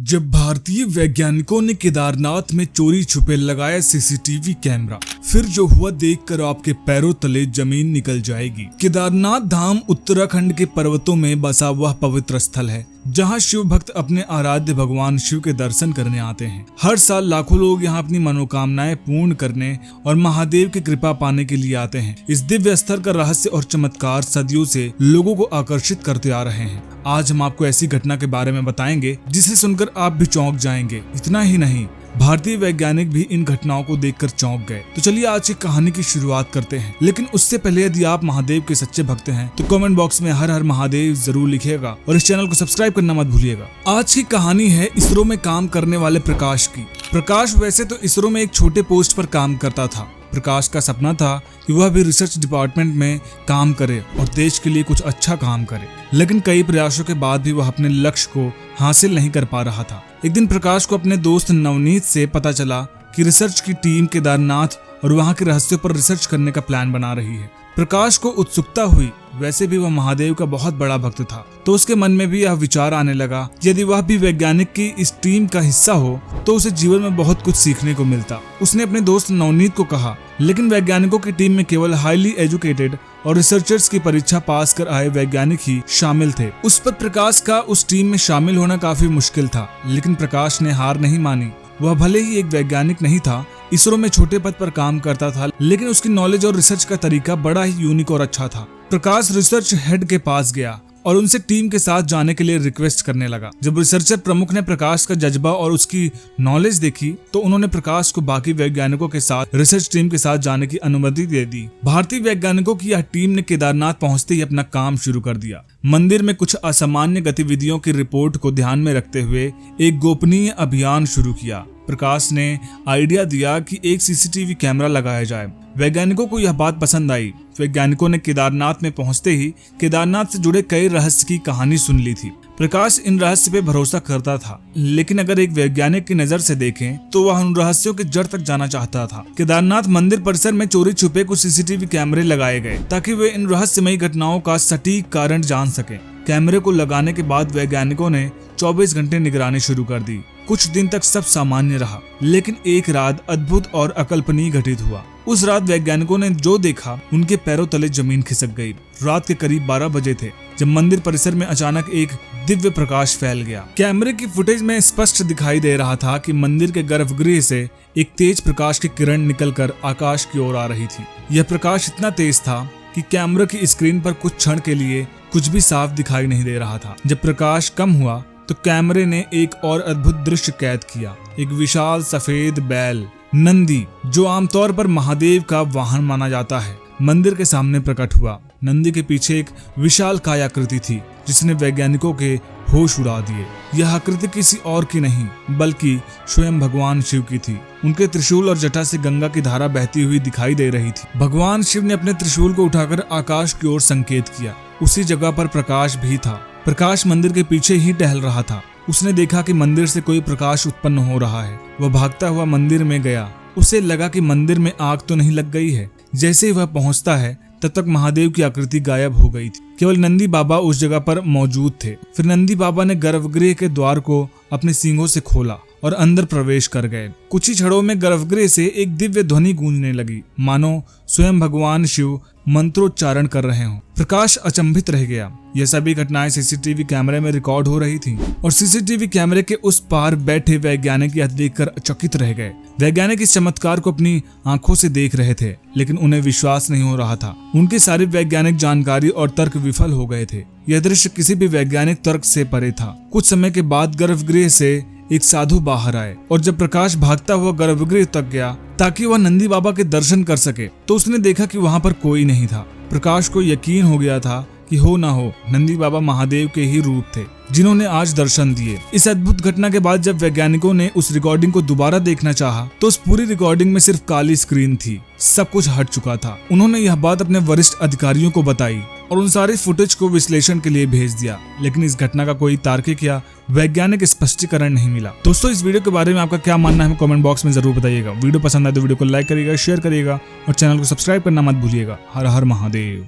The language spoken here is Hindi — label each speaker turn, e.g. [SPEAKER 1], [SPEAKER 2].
[SPEAKER 1] जब भारतीय वैज्ञानिकों ने केदारनाथ में चोरी छुपे लगाया सीसीटीवी कैमरा, फिर जो हुआ देखकर आपके पैरों तले जमीन निकल जाएगी। केदारनाथ धाम उत्तराखंड के पर्वतों में बसा वह पवित्र स्थल है जहां शिव भक्त अपने आराध्य भगवान शिव के दर्शन करने आते हैं। हर साल लाखों लोग यहां अपनी मनोकामनाएं पूर्ण करने और महादेव की कृपा पाने के लिए आते हैं। इस दिव्य स्थल का रहस्य और चमत्कार सदियों से लोगों को आकर्षित करते आ रहे हैं। आज हम आपको ऐसी घटना के बारे में बताएंगे जिसे सुनकर आप भी चौंक जाएंगे। इतना ही नहीं, भारतीय वैज्ञानिक भी इन घटनाओं को देखकर चौंक गए। तो चलिए आज की कहानी की शुरुआत करते हैं। लेकिन उससे पहले यदि आप महादेव के सच्चे भक्त हैं तो कमेंट बॉक्स में हर हर महादेव जरूर लिखिएगा और इस चैनल को सब्सक्राइब करना मत भूलिएगा। आज की कहानी है इसरो में काम करने वाले प्रकाश की। प्रकाश वैसे तो इसरो में एक छोटे पोस्ट पर काम करता था। प्रकाश का सपना था कि वह भी रिसर्च डिपार्टमेंट में काम करे और देश के लिए कुछ अच्छा काम करे, लेकिन कई प्रयासों के बाद भी वह अपने लक्ष्य को हासिल नहीं कर पा रहा था। एक दिन प्रकाश को अपने दोस्त नवनीत से पता चला कि रिसर्च की टीम केदारनाथ और वहां के रहस्यों पर रिसर्च करने का प्लान बना रही है। प्रकाश को उत्सुकता हुई। वैसे भी वह महादेव का बहुत बड़ा भक्त था, तो उसके मन में भी यह विचार आने लगा यदि वह भी वैज्ञानिक की इस टीम का हिस्सा हो तो उसे जीवन में बहुत कुछ सीखने को मिलता। उसने अपने दोस्त नवनीत को कहा, लेकिन वैज्ञानिकों की टीम में केवल हाईली एजुकेटेड और रिसर्चर्स की परीक्षा पास कर आए वैज्ञानिक ही शामिल थे। उस पर प्रकाश का उस टीम में शामिल होना काफी मुश्किल था, लेकिन प्रकाश ने हार नहीं मानी। वह भले ही एक वैज्ञानिक नहीं था, इसरो में छोटे पद पर काम करता था, लेकिन उसकी नॉलेज और रिसर्च का तरीका बड़ा ही यूनिक और अच्छा था। प्रकाश रिसर्च हेड के पास गया और उनसे टीम के साथ जाने के लिए रिक्वेस्ट करने लगा। जब रिसर्चर प्रमुख ने प्रकाश का जज्बा और उसकी नॉलेज देखी तो उन्होंने प्रकाश को बाकी वैज्ञानिकों के साथ रिसर्च टीम के साथ जाने की अनुमति दे दी। भारतीय वैज्ञानिकों की यह टीम ने केदारनाथ पहुंचते ही अपना काम शुरू कर दिया। मंदिर में कुछ असामान्य गतिविधियों की रिपोर्ट को ध्यान में रखते हुए एक गोपनीय अभियान शुरू किया। प्रकाश ने आइडिया दिया कि एक सीसीटीवी कैमरा लगाया जाए। वैज्ञानिकों को यह बात पसंद आई। वैज्ञानिकों ने केदारनाथ में पहुंचते ही केदारनाथ से जुड़े कई रहस्य की कहानी सुन ली थी। प्रकाश इन रहस्य पे भरोसा करता था, लेकिन अगर एक वैज्ञानिक की नजर से देखें तो वह उन रहस्यों की जड़ तक जाना चाहता था। केदारनाथ मंदिर परिसर में चोरी छुपे कुछ सीसीटीवी कैमरे लगाए गए ताकि वे इन रहस्यमयी घटनाओं का सटीक कारण जान सकें। कैमरे को लगाने के बाद वैज्ञानिकों ने 24 घंटे निगरानी शुरू कर दी। कुछ दिन तक सब सामान्य रहा, लेकिन एक रात अद्भुत और अकल्पनीय घटित हुआ। उस रात वैज्ञानिकों ने जो देखा उनके पैरों तले जमीन खिसक गई। रात के करीब 12 बजे थे जब मंदिर परिसर में अचानक एक दिव्य प्रकाश फैल गया। कैमरे की फुटेज में स्पष्ट दिखाई दे रहा था कि मंदिर के गर्भगृह से एक तेज प्रकाश की किरण निकलकर आकाश की ओर आ रही थी। यह प्रकाश इतना तेज था कि कैमरे की स्क्रीन पर कुछ क्षण के लिए कुछ भी साफ दिखाई नहीं दे रहा था। जब प्रकाश कम हुआ तो कैमरे ने एक और अद्भुत दृश्य कैद किया। एक विशाल सफेद बैल नंदी, जो आमतौर पर महादेव का वाहन माना जाता है, मंदिर के सामने प्रकट हुआ। नंदी के पीछे एक विशाल कायाकृति थी जिसने वैज्ञानिकों के होश उड़ा दिए। यह आकृति किसी और की नहीं बल्कि स्वयं भगवान शिव की थी। उनके त्रिशूल और जटा से गंगा की धारा बहती हुई दिखाई दे रही थी। भगवान शिव ने अपने त्रिशूल को उठाकर आकाश की ओर संकेत किया। उसी जगह पर प्रकाश भी था। प्रकाश मंदिर के पीछे ही टहल रहा था। उसने देखा कि मंदिर से कोई प्रकाश उत्पन्न हो रहा है। वह भागता हुआ मंदिर में गया। उसे लगा कि मंदिर में आग तो नहीं लग गई है। जैसे ही वह पहुंचता है तब तक महादेव की आकृति गायब हो गई थी। केवल नंदी बाबा उस जगह पर मौजूद थे। फिर नंदी बाबा ने गर्भगृह के द्वार को अपने सींगों से खोला और अंदर प्रवेश कर गए। कुछ ही क्षणों में गर्भगृह से एक दिव्य ध्वनि गूंजने लगी, मानो स्वयं भगवान शिव मंत्रोच्चारण कर रहे हों। प्रकाश अचंभित रह गया। यह सभी घटनाएं सीसीटीवी कैमरे में रिकॉर्ड हो रही थीं और सीसीटीवी कैमरे के उस पार बैठे वैज्ञानिक यह देखकर चकित रह गए। वैज्ञानिक इस चमत्कार को अपनी आंखों से देख रहे थे, लेकिन उन्हें विश्वास नहीं हो रहा था। उनकी सारी वैज्ञानिक जानकारी और तर्क विफल हो गए थे। यह दृश्य किसी भी वैज्ञानिक तर्क से परे था। कुछ समय के बाद गर्भगृह से एक साधु बाहर आए और जब प्रकाश भागता हुआ गर्भगृह तक गया ताकि वह नंदी बाबा के दर्शन कर सके तो उसने देखा कि वहां पर कोई नहीं था। प्रकाश को यकीन हो गया था कि हो ना हो नंदी बाबा महादेव के ही रूप थे जिन्होंने आज दर्शन दिए। इस अद्भुत घटना के बाद जब वैज्ञानिकों ने उस रिकॉर्डिंग को दोबारा देखना चाहा तो उस पूरी रिकॉर्डिंग में सिर्फ काली स्क्रीन थी। सब कुछ हट चुका था। उन्होंने यह बात अपने वरिष्ठ अधिकारियों को बताई और उन सारे फुटेज को विश्लेषण के लिए भेज दिया, लेकिन इस घटना का कोई तार्किक या वैज्ञानिक स्पष्टीकरण नहीं मिला। दोस्तों, इस वीडियो के बारे में आपका क्या मानना है कमेंट बॉक्स में जरूर बताइएगा। वीडियो पसंद आए तो वीडियो को लाइक करिएगा, शेयर करिएगा और चैनल को सब्सक्राइब करना मत भूलिएगा। हर हर महादेव।